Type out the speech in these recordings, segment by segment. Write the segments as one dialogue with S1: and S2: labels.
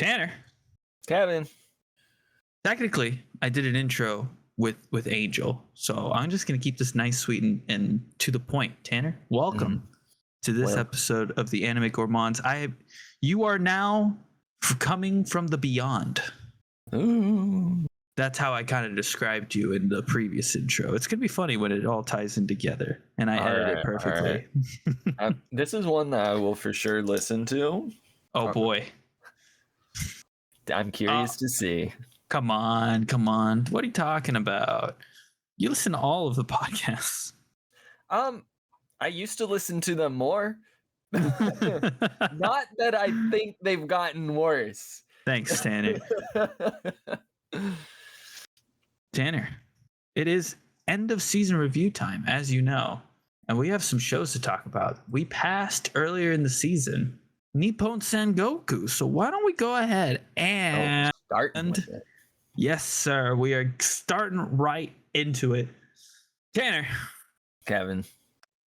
S1: Tanner.
S2: Kevin.
S1: Technically, I did an intro with Angel, so I'm just gonna keep this nice, sweet, and to the point. Tanner, welcome to this episode of the Anime Gourmands. You are now coming from the beyond.
S2: Ooh.
S1: That's how I kind of described you in the previous intro. It's gonna be funny when it all ties in together, and I edit it perfectly.
S2: This is one that I will for sure listen to.
S1: Oh boy,
S2: I'm curious to see.
S1: Come on. What are you talking about? You listen to all of the podcasts.
S2: I used to listen to them more. Not that I think they've gotten worse.
S1: Thanks, Tanner. Tanner, it is end of season review time, as you know, and we have some shows to talk about. We passed earlier in the season Nippon Sangoku, so why don't we go ahead and
S2: start with it.
S1: Yes, sir. We are starting right into it. Tanner.
S2: Kevin.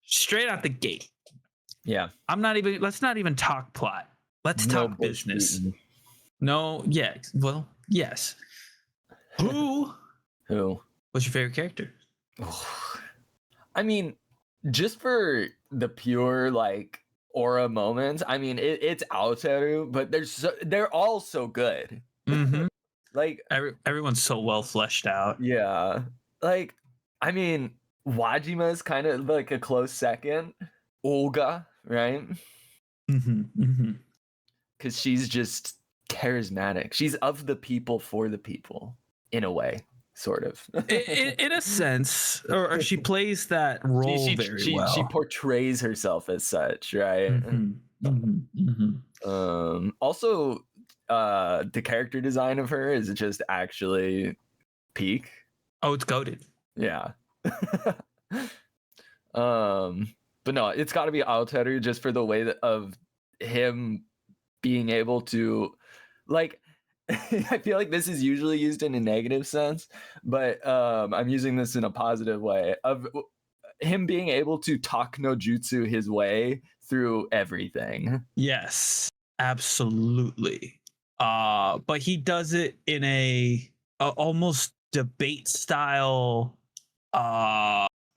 S1: Straight out the gate.
S2: Yeah.
S1: Let's not even talk plot. Let's talk business. No, yeah. Well, yes. Who was your favorite character?
S2: I mean, just for the pure like aura moments, I mean it's Aoteru, but they're all so good.
S1: Mm-hmm.
S2: Like
S1: everyone's so well fleshed out.
S2: Yeah. Like, I mean, Wajima is kind of like a close second. Olga, right? Because she's just charismatic. She's of the people for the people, in a way, sort of.
S1: in a sense, or she plays that role very well.
S2: She portrays herself as such, right? Also, the character design of her is just actually peak.
S1: Oh, it's goated.
S2: Yeah. But no, it's got to be Aoteru just for the way of him being able to, like, I feel like this is usually used in a negative sense, but I'm using this in a positive way of him being able to talk no jutsu his way through everything.
S1: Yes, absolutely. But he does it in a almost debate style.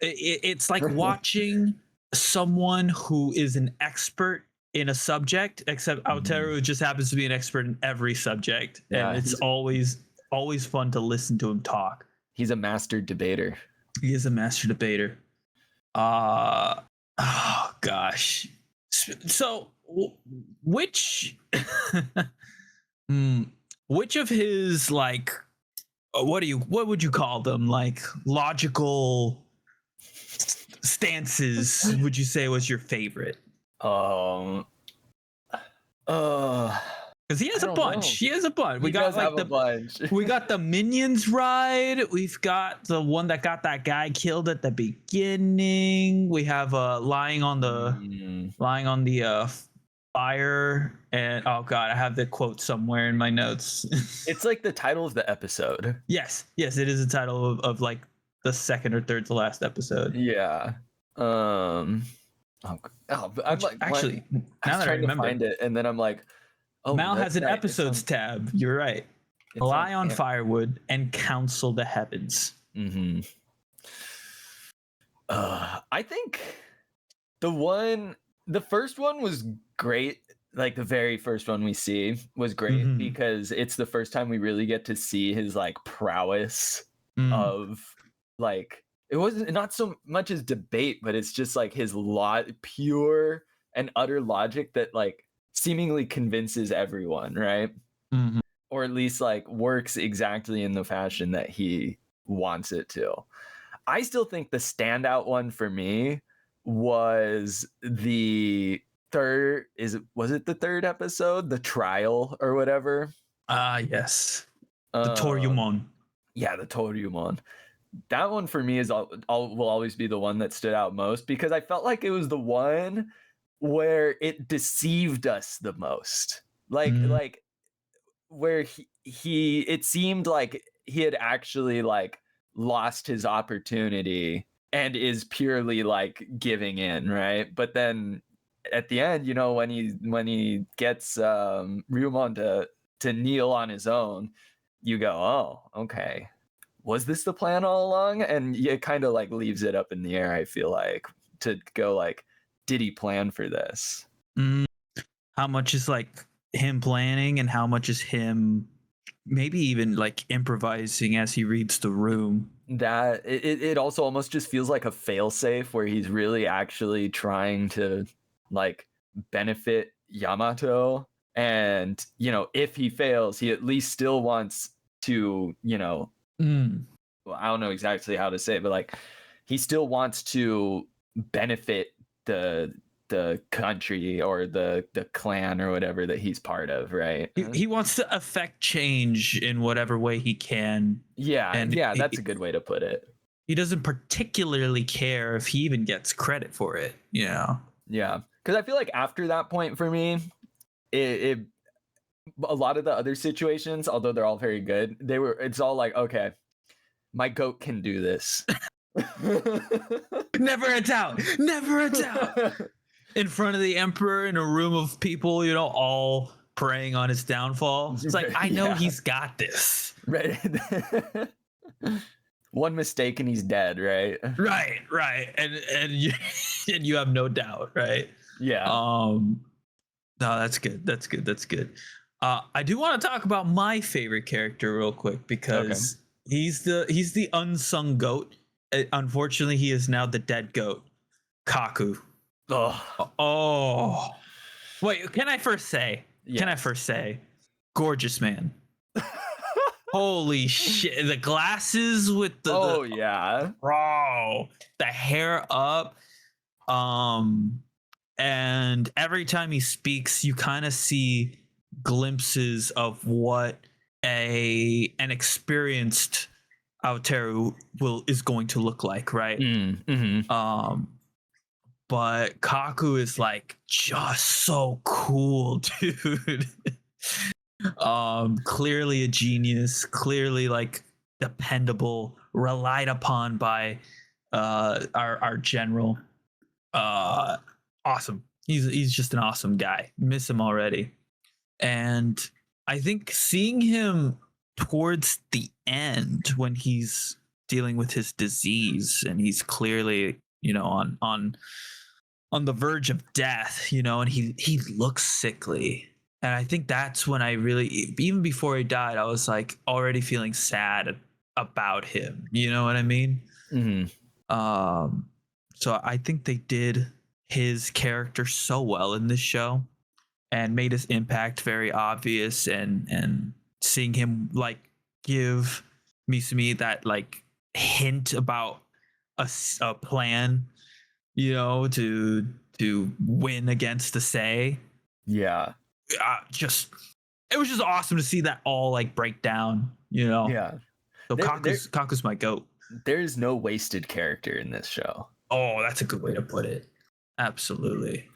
S1: It's like watching someone who is an expert in a subject, except Aoteru just happens to be an expert in every subject, and it's always fun to listen to him talk.
S2: He's a master debater.
S1: He is a master debater. Oh gosh. So which of his, like, what would you call them, like, logical stances would you say was your favorite? Because he has a bunch. He has a bunch. We got like bunch. We got the minions ride. We've got the one that got that guy killed at the beginning. We have lying on the fire, and oh god, I have the quote somewhere in my notes.
S2: It's like the title of the episode.
S1: Yes, it is the title of like the second or third to last episode.
S2: Yeah. I'm like,
S1: actually, now that I remember,
S2: to find it, and then I'm like,
S1: Mal has an episodes tab. You're right. Lie on firewood and counsel the heavens.
S2: I think the first one was great. Like the very first one we see was great because it's the first time we really get to see his like prowess of, like, it wasn't not so much as debate, but it's just like his pure and utter logic that like seemingly convinces everyone, right? Or at least like works exactly in the fashion that he wants it to. I still think the standout one for me was the third, was it the third episode, the trial or whatever?
S1: Yes. The Toryumon.
S2: Yeah, the Toryumon. That one for me will always be the one that stood out most, because I felt like it was the one where it deceived us the most. Like where it seemed like he had actually like lost his opportunity and is purely like giving in, right? But then at the end, you know, when he gets Ryumon to kneel on his own, you go, oh, okay. Was this the plan all along? And it kind of like leaves it up in the air, I feel like, to go like, did he plan for this?
S1: How much is like him planning and how much is him maybe even like improvising as he reads the room?
S2: That it also almost just feels like a failsafe where he's really actually trying to like benefit Yamato. And, you know, if he fails, he at least still wants to, you know, well, I don't know exactly how to say it, but like he still wants to benefit the country or the clan or whatever that he's part of, right?
S1: He wants to affect change in whatever way he can.
S2: Yeah, and that's a good way to put it.
S1: He doesn't particularly care if he even gets credit for it, you know?
S2: Yeah, because I feel like after that point for me, it a lot of the other situations, although they're all very good, it's all like, okay, my goat can do this.
S1: Never a doubt. In front of the emperor in a room of people, you know, all preying on his downfall. It's like, I know he's got this.
S2: Right. One mistake and he's dead, right?
S1: Right. And you have no doubt, right?
S2: Yeah.
S1: No, that's good. I do want to talk about my favorite character real quick because he's the unsung goat. Unfortunately, he is now the dead goat, Kaku. Oh. Wait, can I first say? Gorgeous man. Holy shit. The glasses with the the hair up. And every time he speaks, you kind of see glimpses of what an experienced Aoteru is going to look like, right? But Kaku is like just so cool, dude. Clearly a genius, clearly like dependable, relied upon by our general. Awesome. He's just an awesome guy. Miss him already. And I think seeing him towards the end when he's dealing with his disease and he's clearly, you know, on the verge of death, you know, and he looks sickly. And I think that's when I really, even before he died, I was like already feeling sad about him. You know what I mean? So I think they did his character so well in this show and made his impact very obvious, and seeing him like give Misumi that like hint about a plan, you know, to win against the Sei.
S2: Yeah.
S1: It was just awesome to see that all like break down, you know.
S2: Yeah.
S1: So Kaku's my goat.
S2: There's no wasted character in this show.
S1: Oh, that's a good way to put it. Absolutely.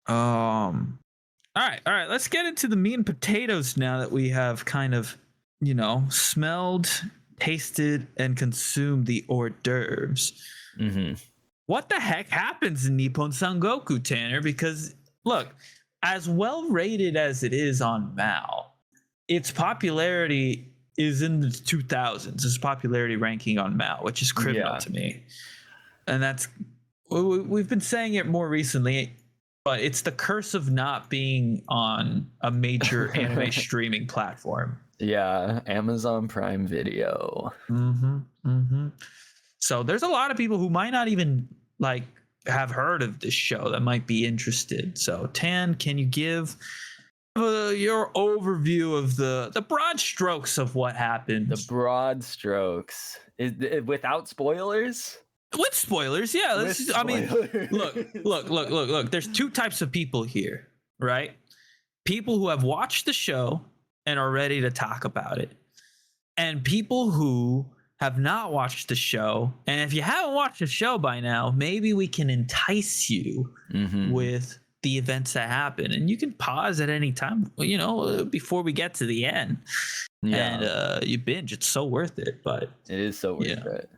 S1: All right. Let's get into the meat and potatoes now that we have kind of, you know, smelled, tasted, and consumed the hors d'oeuvres. What the heck happens in Nippon Sangoku, Tanner? Because look, as well rated as it is on Mal, its popularity is in the 2000s. Its popularity ranking on Mal, which is criminal to me. And that's, we've been saying it more recently, but it's the curse of not being on a major anime streaming platform.
S2: Yeah, Amazon Prime Video.
S1: So there's a lot of people who might not even like have heard of this show that might be interested. So Tan, can you give your overview of the broad strokes of what happened?
S2: The broad strokes. Without spoilers?
S1: With spoilers, yeah. Look. There's two types of people here, right? People who have watched the show and are ready to talk about it, and people who have not watched the show. And if you haven't watched the show by now, maybe we can entice you with the events that happen, and you can pause at any time, you know, before we get to the end. And you binge. It's so worth it. But
S2: it is so worth it.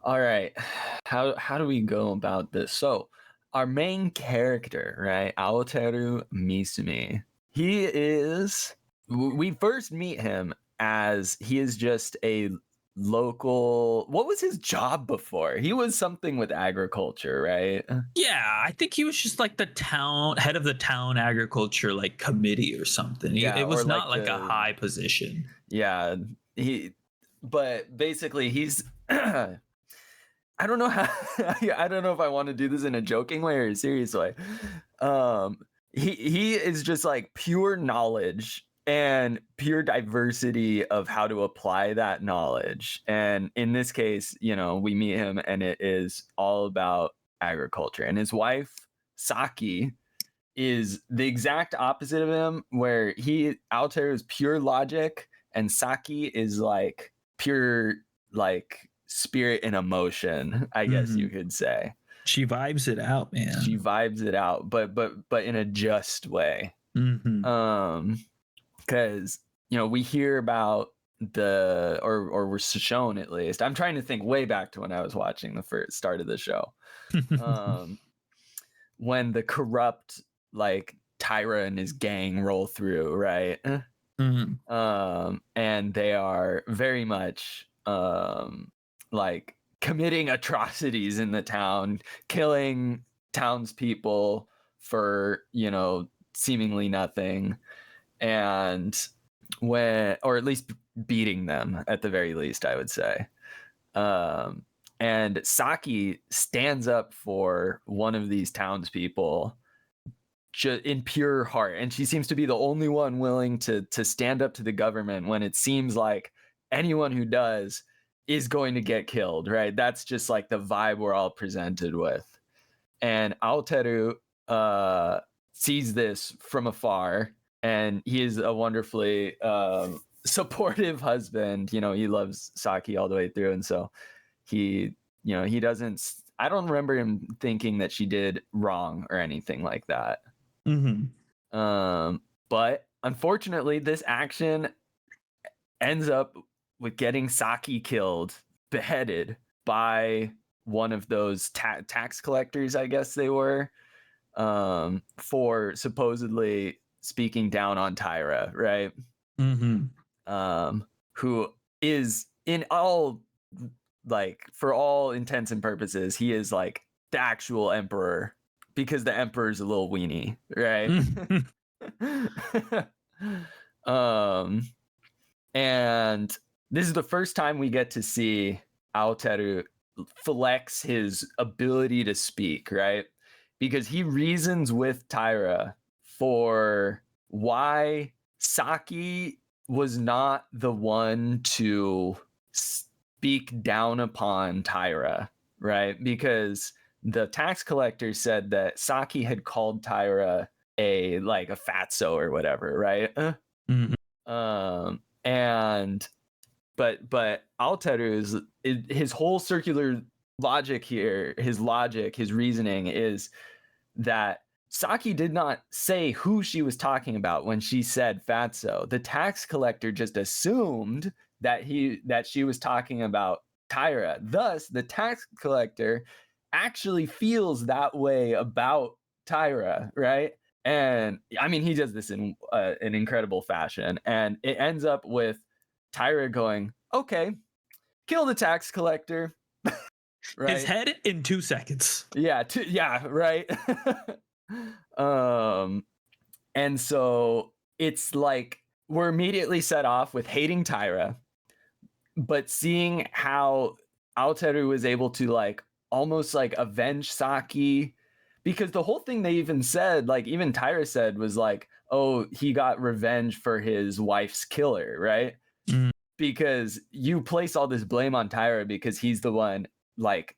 S2: All right, how do we go about this? So our main character, right, Aoteru Misumi, he is we first meet him as he is just a local. What was his job before? He was something with agriculture, right?
S1: Yeah, I think he was just like the head of the town agriculture like committee or something. It was not like a high position.
S2: Yeah, but basically he's I don't know how I don't know if I want to do this in a joking way or a serious way. He is just like pure knowledge and pure diversity of how to apply that knowledge. And in this case, we meet him and it is all about agriculture. And his wife, Saki, is the exact opposite of him, where Altair is pure logic and Saki is like pure like spirit and emotion, I guess you could say.
S1: She vibes it out, man.
S2: She vibes it out, but in a just way. Because we hear about or we're shown, at least. I'm trying to think way back to when I was watching the first start of the show. When the corrupt like Tyra and his gang roll through, right? And they are very much like committing atrocities in the town, killing townspeople for seemingly nothing, and or at least beating them at the very least, I would say. And Saki stands up for one of these townspeople in pure heart, and she seems to be the only one willing to stand up to the government when it seems like anyone who does is going to get killed, right? That's just like the vibe we're all presented with. And Aoteru sees this from afar, and he is a wonderfully supportive husband. He loves Saki all the way through, and so he doesn't. I don't remember him thinking that she did wrong or anything like that. But unfortunately, this action ends up with getting Saki killed, beheaded by one of those tax collectors, I guess they were, for supposedly speaking down on Tyra, right? Who is in all, like, for all intents and purposes, he is like the actual emperor, because the emperor's a little weenie, right? And this is the first time we get to see Aoteru flex his ability to speak, right? Because he reasons with Tyra for why Saki was not the one to speak down upon Tyra, right? Because the tax collector said that Saki had called Tyra a fatso or whatever, right? And but Aoteru's his whole circular logic here, his reasoning is that Saki did not say who she was talking about when she said fatso. The tax collector just assumed that she was talking about Tyra. Thus, the tax collector actually feels that way about Tyra, right? And I mean, he does this in an incredible fashion, and it ends up with Tyra going, "Okay, kill the tax collector."
S1: Right? His head in 2 seconds.
S2: Yeah, right. And so it's like we're immediately set off with hating Tyra, but seeing how Aoteru was able to like almost like avenge Saki, because the whole thing they even said, like even Tyra said, was like, oh, he got revenge for his wife's killer, right? Because you place all this blame on Tyra because he's the one like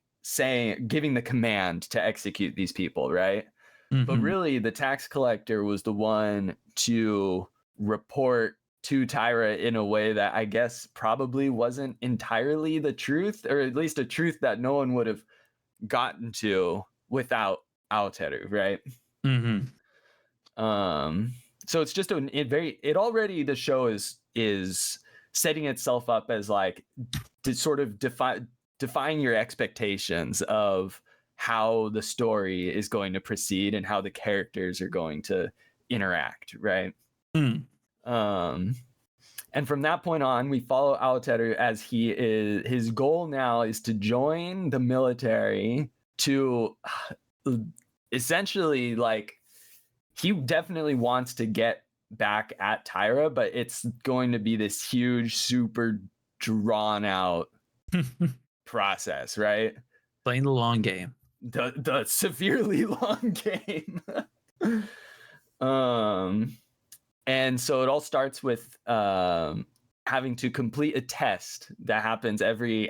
S2: giving the command to execute these people, right? But really the tax collector was the one to report to Tyra in a way that I guess probably wasn't entirely the truth, or at least a truth that no one would have gotten to without Aoteru, right? So it's just the show is setting itself up as like to sort of defying your expectations of how the story is going to proceed and how the characters are going to interact, right? And from that point on, we follow Aoteru as his goal now is to join the military to essentially, like, he definitely wants to get back at Tyra, but it's going to be this huge, super drawn out process, right?
S1: Playing the long game.
S2: The severely long game. And so it all starts with having to complete a test that happens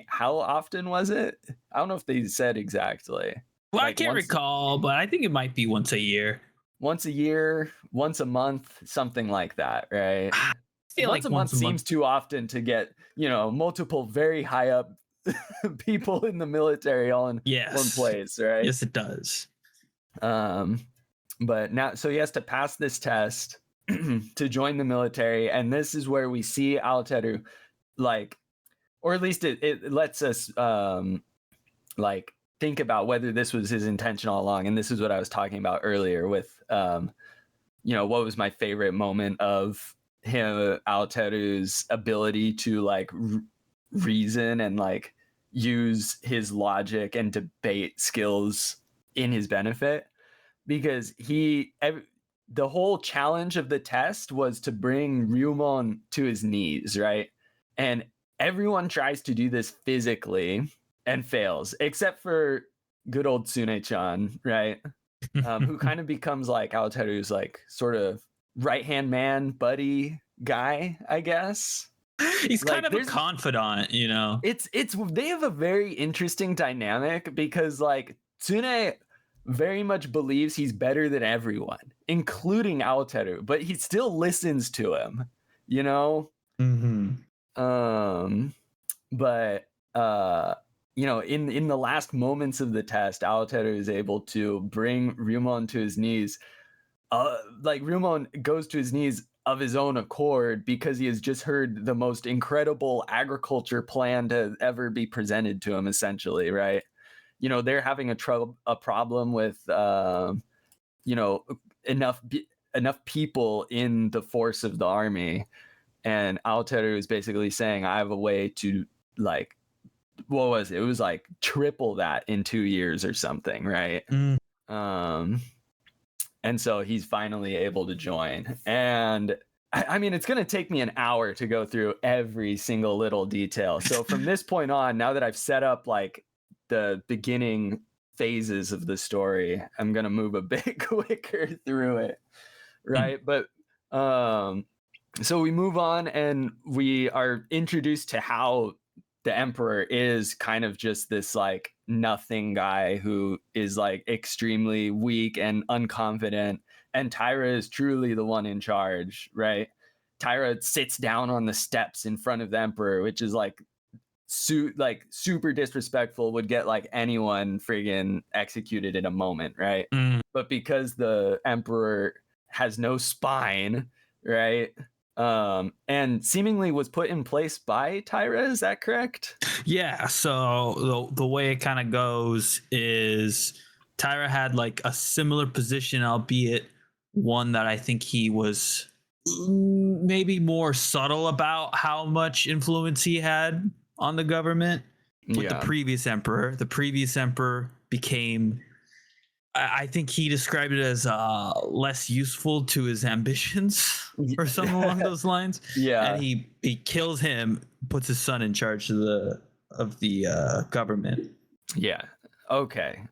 S2: how often was it? I don't know if they said exactly.
S1: Well, I can't recall, but I think it might be once a year.
S2: Once a year, once a month, something like that, right?
S1: I feel
S2: once
S1: like
S2: a month seems too often to get, multiple very high up people in the military all in one place, right?
S1: Yes, it does.
S2: But now, so he has to pass this test to join the military, and this is where we see Aoteru, like, or at least it lets us like think about whether this was his intention all along. And this is what I was talking about earlier with what was my favorite moment of him, Aoteru's ability to like reason and like use his logic and debate skills in his benefit, because the whole challenge of the test was to bring Ryumon to his knees, right? And everyone tries to do this physically and fails, except for good old Tsune-chan, right? Who kind of becomes like Aoteru's like sort of right-hand man, buddy guy, I guess.
S1: He's like, kind of a confidant,
S2: It's they have a very interesting dynamic, because like Tsune very much believes he's better than everyone, including Aoteru, but he still listens to him, But in the last moments of the test, Aoteru is able to bring Ryumon to his knees. Like Ryumon goes to his knees of his own accord because he has just heard the most incredible agriculture plan to ever be presented to him, essentially, right? They're having a problem with enough people in the force of the army, and Aoteru is basically saying, I have a way to, like, what was it? It was like triple that in 2 years or something, right? And so he's finally able to join. And I mean, it's going to take me an hour to go through every single little detail. So from this point on, now that I've set up like the beginning phases of the story, I'm going to move a bit quicker through it, right? But so we move on, and we are introduced to how the emperor is kind of just this like nothing guy who is like extremely weak and unconfident, and Tyra is truly the one in charge, right? Tyra sits down on the steps in front of the emperor, which is like super disrespectful, would get like anyone friggin' executed in a moment, right? But because the emperor has no spine, right, and seemingly was put in place by Tyra, is that correct?
S1: Yeah, so the way it kind of goes is Tyra had like a similar position, albeit one that I think he was maybe more subtle about how much influence he had on the government with the previous emperor. The previous emperor became, I think he described it as less useful to his ambitions or something along those lines.
S2: Yeah.
S1: And he kills him, puts his son in charge of the government.
S2: Yeah. Okay.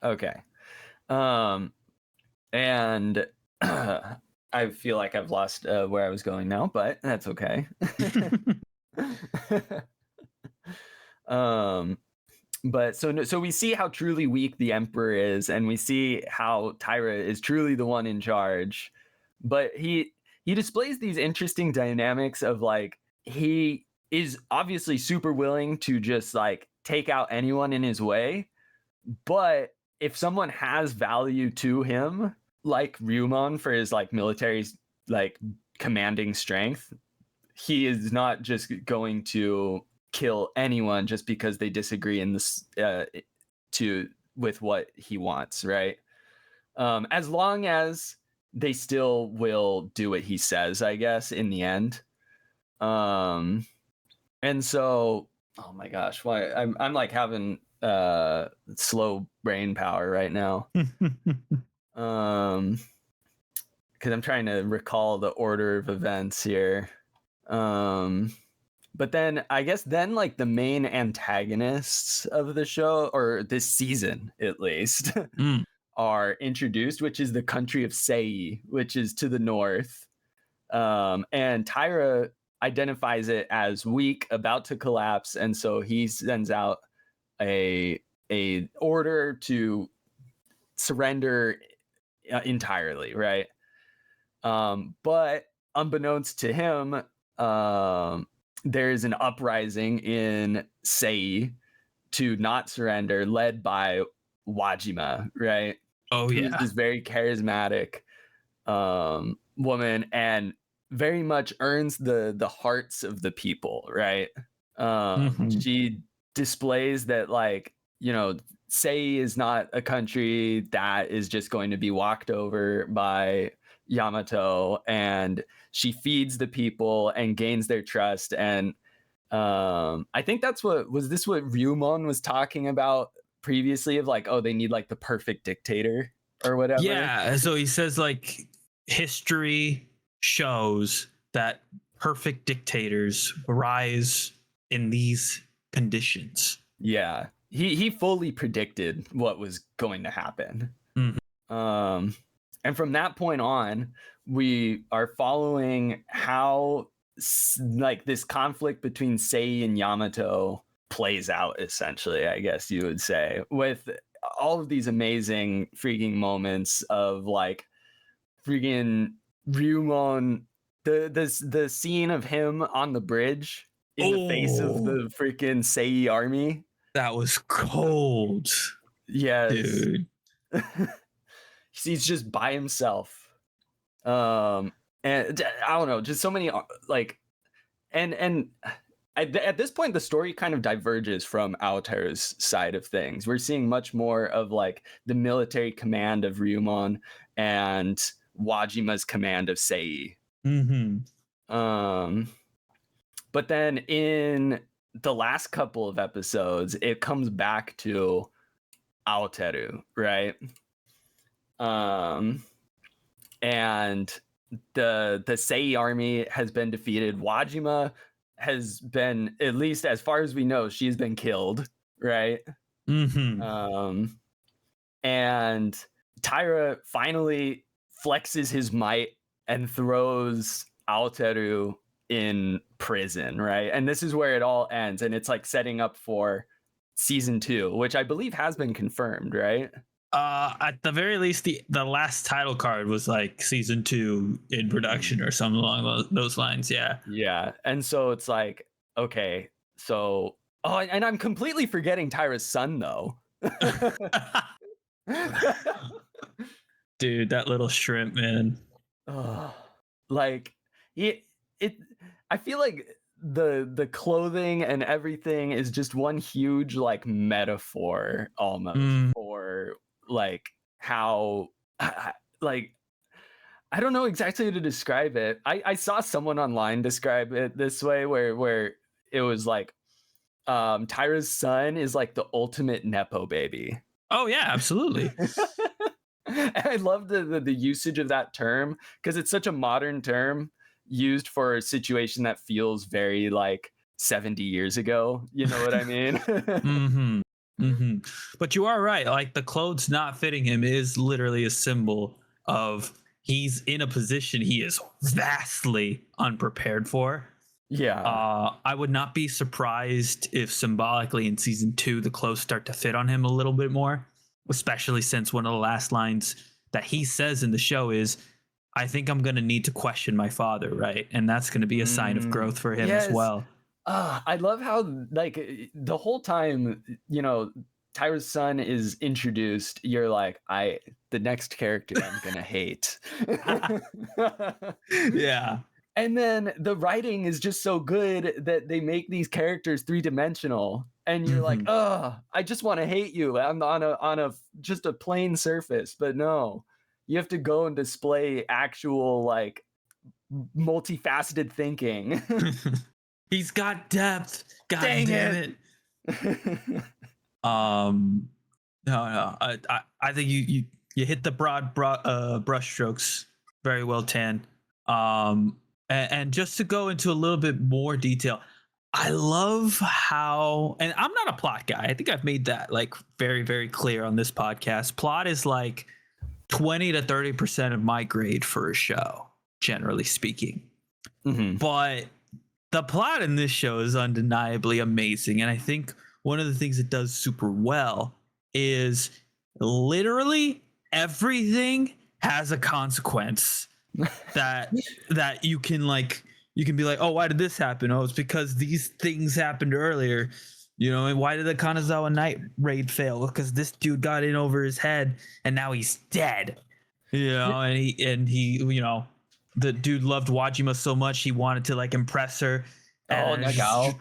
S2: And I feel like I've lost where I was going now, but that's okay. But so we see how truly weak the emperor is, and we see how Tyra is truly the one in charge. But he displays these interesting dynamics of like, he is obviously super willing to just like take out anyone in his way, but if someone has value to him, like Ryumon for his like military like commanding strength, he is not just going to kill anyone just because they disagree in this with what he wants, right? As long as they still will do what he says, I guess, in the end. And so, oh my gosh, why I'm like having slow brain power right now. Because I'm trying to recall the order of events here. But then I guess like the main antagonists of the show, or this season at least, are introduced, which is the country of Sei, which is to the north. And Tyra identifies it as weak, about to collapse, and so he sends out a order to surrender entirely, right? But unbeknownst to him, there is an uprising in Sei to not surrender, led by Wajima, right?
S1: Oh yeah,
S2: who's this very charismatic woman, and very much earns the hearts of the people, right? She displays that, like, you know, Sei is not a country that is just going to be walked over by Yamato, and she feeds the people and gains their trust. And I think that's what Ryumon was talking about previously, of like, oh, they need like the perfect dictator or whatever.
S1: Yeah, so he says like history shows that perfect dictators rise in these conditions.
S2: Yeah, he fully predicted what was going to happen. And from that point on, we are following how like this conflict between Sei and Yamato plays out, essentially, I guess you would say, with all of these amazing freaking moments of like freaking Ryumon, the scene of him on the bridge in the face of the freaking Sei army.
S1: That was cold.
S2: Yes.
S1: Dude.
S2: He's just by himself. And I don't know, just so many like, and at this point the story kind of diverges from Aoteru's side of things. We're seeing much more of like the military command of Ryumon and Wajima's command of Sei. But then in the last couple of episodes, it comes back to Aoteru, right? And the Sei army has been defeated. Wajima has been, at least as far as we know, she's been killed, right? And Taira finally flexes his might and throws Aoteru in prison, right? And this is where it all ends, and it's like setting up for season 2, which I believe has been confirmed, right?
S1: At the very least, the last title card was like season 2 in production or something along those lines. Yeah.
S2: And so it's like, okay, so and I'm completely forgetting Tyra's son though.
S1: Dude, that little shrimp, man.
S2: Like I feel like the clothing and everything is just one huge like metaphor almost for like how like I don't know exactly how to describe it. I saw someone online describe it this way, where it was like Tyra's son is like the ultimate Nepo baby.
S1: Oh yeah, absolutely.
S2: I love the usage of that term, because it's such a modern term used for a situation that feels very like 70 years ago. You know what I mean?
S1: But you are right. Like the clothes not fitting him is literally a symbol of he's in a position he is vastly unprepared for.
S2: Yeah.
S1: I would not be surprised if symbolically in season 2 the clothes start to fit on him a little bit more, especially since one of the last lines that he says in the show is, I think I'm going to need to question my father, right? And that's going to be a sign of growth for him as well.
S2: I love how like the whole time, you know, Tyra's son is introduced, you're like, the next character I'm gonna hate.
S1: Yeah.
S2: And then the writing is just so good that they make these characters 3-dimensional, and you're like, I just want to hate you. I'm on a just a plain surface, but no, You have to go and display actual like multifaceted thinking.
S1: He's got depth. God
S2: Dang
S1: damn it. No. I think you hit the broad brush strokes very well, Tan. And just to go into a little bit more detail, I love how, and I'm not a plot guy. I think I've made that like very, very clear on this podcast. Plot is like 20 to 30% of my grade for a show, generally speaking.
S2: Mm-hmm.
S1: But the plot in this show is undeniably amazing. And I think one of the things it does super well is literally everything has a consequence that you can be like, oh, why did this happen? Oh, it's because these things happened earlier. And why did the Kanazawa Night raid fail? Because this dude got in over his head and now he's dead. And he the dude loved Wajima so much he wanted to like impress her.
S2: Nagao.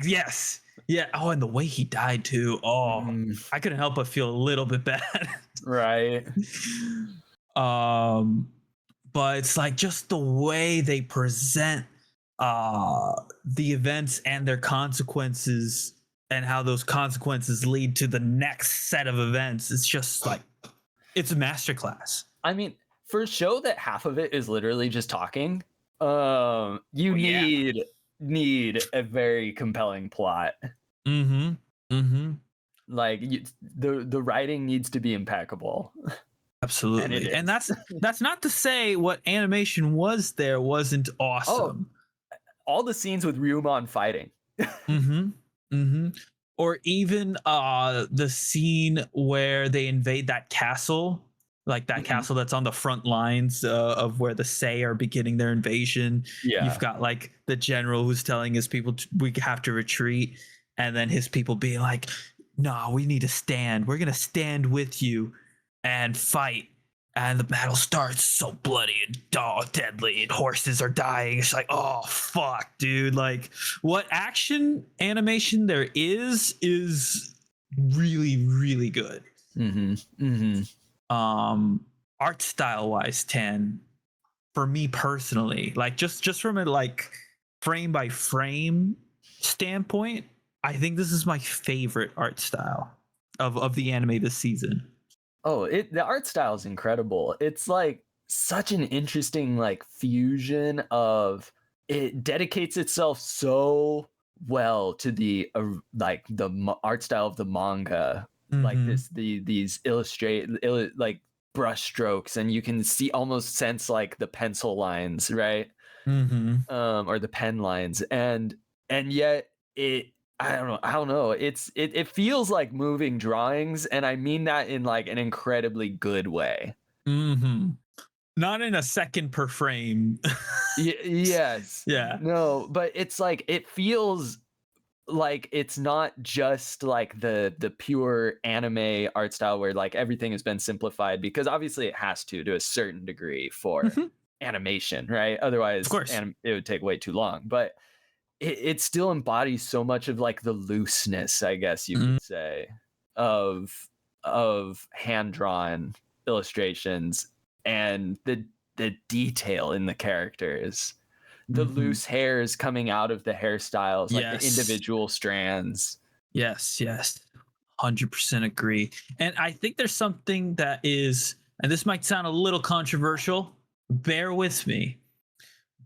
S1: Yes. Yeah. Oh, and the way he died too. Oh, I couldn't help but feel a little bit bad.
S2: Right.
S1: But it's like just the way they present the events and their consequences and how those consequences lead to the next set of events. It's just like, it's a masterclass.
S2: I mean, for a show that half of it is literally just talking, you need a very compelling plot. Like the writing needs to be impeccable.
S1: Absolutely. And that's not to say what animation was there wasn't awesome.
S2: Oh, all the scenes with Ryumon fighting.
S1: Or even the scene where they invade that castle, like that castle that's on the front lines of where the Sei are beginning their invasion.
S2: Yeah.
S1: You've got like the general who's telling his people we have to retreat, and then his people being like, no, we need to stand. We're going to stand with you and fight. And the battle starts so bloody and deadly, and horses are dying. It's like, oh, fuck, dude. Like, what action animation there is really, really good. Art style wise, 10 for me personally, like just from a like frame by frame standpoint, I think this is my favorite art style of the anime this season.
S2: Oh, the art style is incredible. It's like such an interesting like fusion of, it dedicates itself so well to the art style of the manga, like these like brush strokes, and you can almost sense like the pencil lines, right? Or the pen lines, and yet I don't know. It feels like moving drawings, and I mean that in like an incredibly good way.
S1: Not in a second per frame.
S2: Yes.
S1: Yeah.
S2: No, but it's like, it feels like it's not just like the pure anime art style where like everything has been simplified, because obviously it has to a certain degree for animation, right? Otherwise,
S1: of course,
S2: it would take way too long. But it still embodies so much of like the looseness, I guess you could say, of hand-drawn illustrations, and the detail in the characters, the loose hairs coming out of the hairstyles, like the individual strands.
S1: Yes 100% agree. And I think there's something that is, and this might sound a little controversial, bear with me,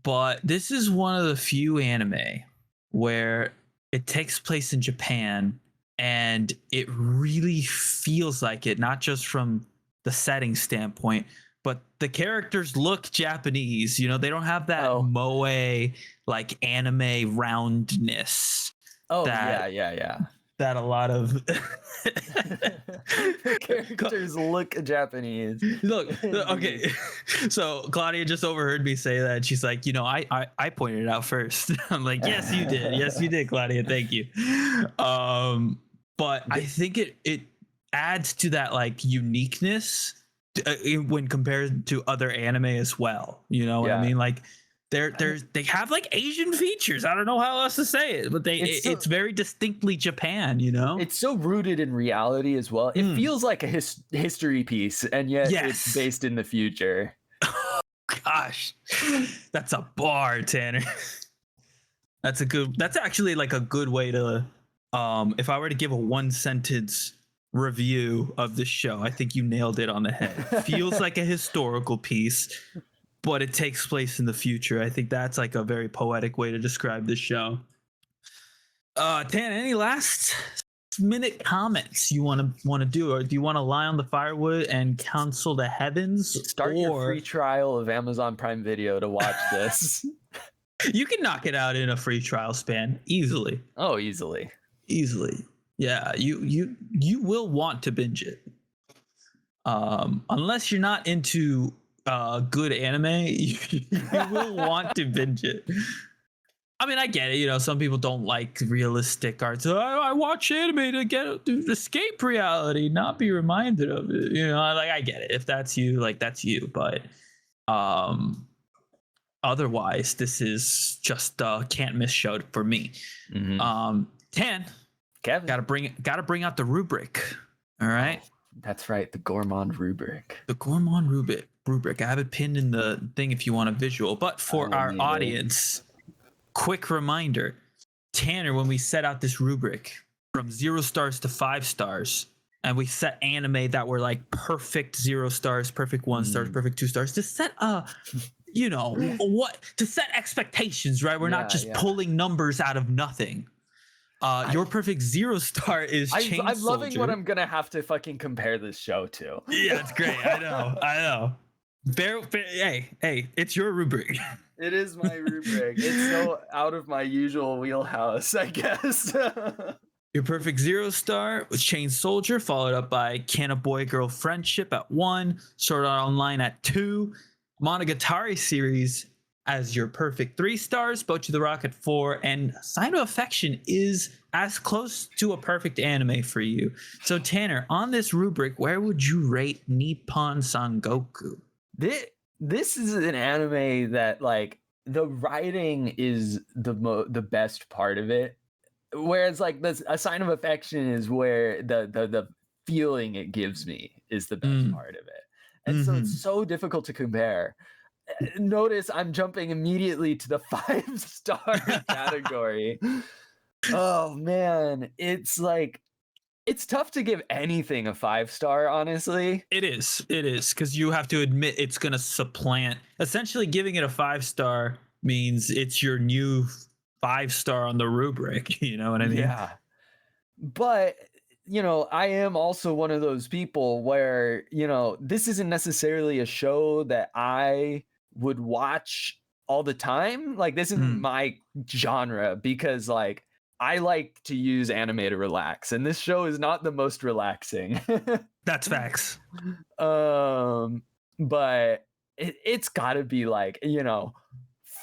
S1: but this is one of the few anime where it takes place in Japan and it really feels like it, not just from the setting standpoint, but the characters look Japanese. They don't have that moe like anime roundness.
S2: Yeah.
S1: That a lot of
S2: the characters look Japanese.
S1: Look, okay. So Claudia just overheard me say that. She's like, I pointed it out first. I'm like, yes, you did, Claudia. Thank you. But I think it adds to that like uniqueness when compared to other anime as well. You know what I mean? Like they have like Asian features. I don't know how else to say it, but it's very distinctly Japan, you know?
S2: It's so rooted in reality as well. It feels like a history piece, and yet it's based in the future.
S1: Oh, gosh, that's a bar, Tanner. That's actually like a good way to, if I were to give a 1-sentence review of this show, I think you nailed it on the head. Feels like a historical piece, but it takes place in the future. I think that's like a very poetic way to describe this show. Tan, any last minute comments you want to do, or do you want to lie on the firewood and counsel the heavens?
S2: Start your free trial of Amazon Prime Video to watch this.
S1: You can knock it out in a free trial span easily.
S2: Oh, easily.
S1: Yeah, you will want to binge it. Unless you're not into good anime, you will want to binge it. I mean, I get it. You know, some people don't like realistic art. So I watch anime to escape reality, not be reminded of it. You know, like I get it. If that's you, like that's you. But otherwise, this is just a can't miss show for me. Mm-hmm. Tan,
S2: Kevin,
S1: gotta bring out the rubric. All right.
S2: That's right, the Gourmand rubric.
S1: The Gourmand rubric. I have it pinned in the thing if you want a visual. But for our audience, quick reminder: Tanner, when we set out this rubric from 0 stars to 5 stars, and we set anime that were like perfect 0 stars, perfect 1 stars, perfect 2 stars, to set to set expectations, right? We're not just pulling numbers out of nothing. Your perfect 0 star is Chain Soldier.
S2: I'm loving what I'm gonna have to fucking compare this show to.
S1: Yeah, it's great. I know. Hey, it's your rubric.
S2: It is my rubric. It's so out of my usual wheelhouse, I guess.
S1: Your perfect 0 star was Chain Soldier, followed up by Can a Boy Girl Friendship at 1, Sword Art Online at 2, Monogatari series as your perfect 3 stars, Bocchi the Rock at 4, and Sign of Affection is as close to a perfect anime for you. So Tanner, on this rubric, where would you rate Nippon Sangoku?
S2: This is an anime that, like, the writing is the best part of it, whereas like A Sign of Affection is where the feeling it gives me is the best part of it, and so it's so difficult to compare. Notice I'm jumping immediately to the 5-star category. Oh man, it's like, it's tough to give anything a 5-star, honestly.
S1: It is because you have to admit it's going to supplant. Essentially, giving it a 5-star means it's your new 5-star on the rubric. You know what I mean?
S2: Yeah. But, you know, I am also one of those people where, you know, this isn't necessarily a show that I would watch all the time. Like, this isn't my genre, because, like, I like to use anime to relax, and this show is not the most relaxing.
S1: That's facts.
S2: But it's got to be like, you know,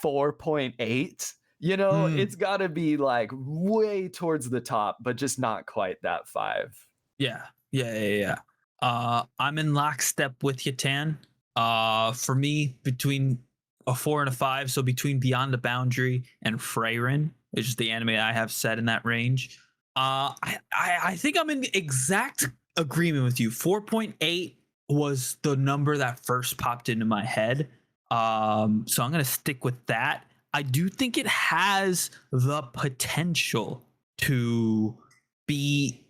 S2: 4.8. You know, it's got to be like way towards the top, but just not quite that 5.
S1: Yeah. I'm in lockstep with you, Tan. For me, between a 4 and a 5, so between Beyond the Boundary and Freyrin, which is the anime I have set in that range. I think I'm in exact agreement with you. 4.8 was the number that first popped into my head. So I'm going to stick with that. I do think it has the potential to be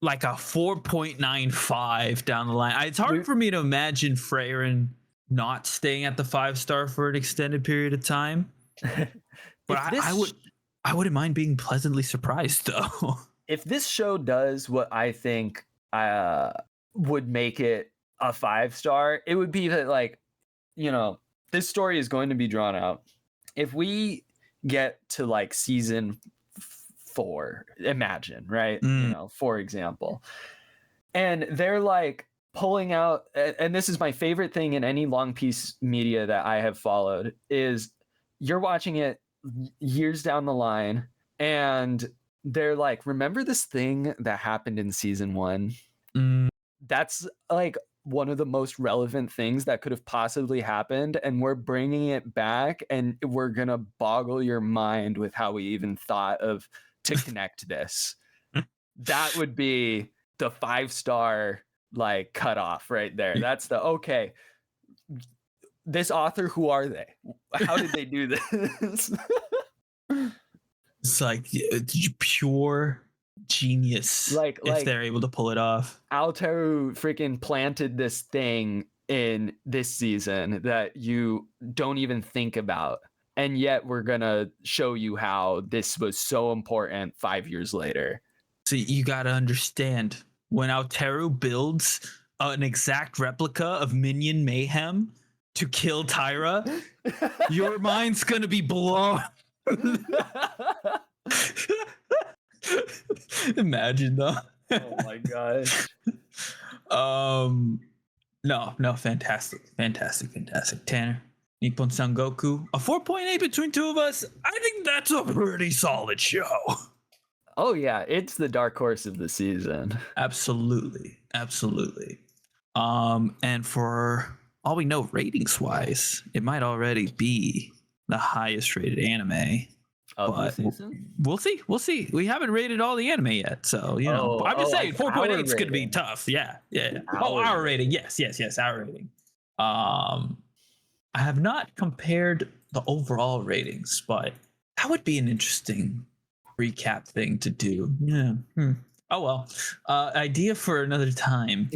S1: like a 4.95 down the line. It's hard for me to imagine Freyrin not staying at the 5-star for an extended period of time. But I wouldn't mind being pleasantly surprised, though.
S2: If this show does what I think would make it a 5-star, it would be that, like, you know, this story is going to be drawn out. If we get to like season 4, imagine, right? You know, for example, and they're like pulling out, and this is my favorite thing in any long piece media that I have followed, is you're watching it years down the line and they're like, remember this thing that happened in season 1? That's like one of the most relevant things that could have possibly happened, and we're bringing it back, and we're gonna boggle your mind with how we even thought of to connect this. That would be the 5-star like cutoff right there. That's the okay. This author, who are they? How did they do this?
S1: It's like pure genius. Like if they're able to pull it off.
S2: Aoteru freaking planted this thing in this season that you don't even think about. And yet we're going to show you how this was so important 5 years later.
S1: So you got to understand, when Aoteru builds an exact replica of Minion Mayhem to kill Tyra, your mind's going to be blown. Imagine though.
S2: Oh my gosh.
S1: No, fantastic. Tanner, Nippon Sangoku, a 4.8 between two of us. I think that's a pretty solid show.
S2: Oh yeah, it's the dark horse of the season.
S1: Absolutely. And for all we know, ratings wise, it might already be the highest rated anime
S2: of the season.
S1: We'll see. We haven't rated all the anime yet, so I'm just saying 4.8 is going to be tough. Yeah. Our rating. Yes, our rating. I have not compared the overall ratings, but that would be an interesting recap thing to do. Yeah. Oh well. Idea for another time.